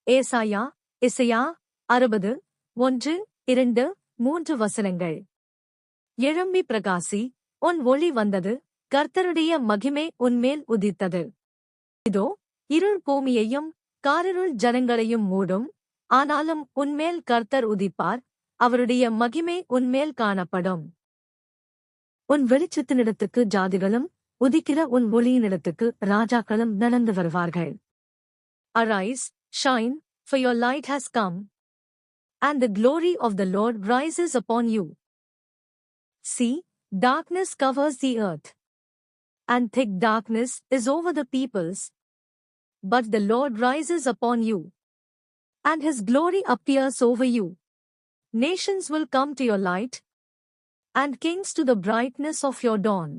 ஏசாயா இசையா 60 1 2 3 வசனங்கள். எழும்பி பிரகாசி, உன் ஒளி வந்தது, கர்த்தருடைய மகிமை உன்மேல் உதித்தது. இதோ இருள் பூமியையும் காரிருள் ஜனங்களையும் மூடும், ஆனாலும் உன்மேல் கர்த்தர் உதிப்பார், அவருடைய மகிமை உன்மேல் காணப்படும். உன் வெளிச்சத்தினிடத்துக்கு ஜாதிகளும் உதிக்கிற உன் ஒளியினிடத்துக்கு ராஜாக்களும் நடந்து வருவார்கள். Arise, shine, for your light has come, and the glory of the Lord rises upon you. See, darkness covers the earth, and thick darkness is over the peoples. But the Lord rises upon you, and his glory appears over you. Nations will come to your light, and kings to the brightness of your dawn.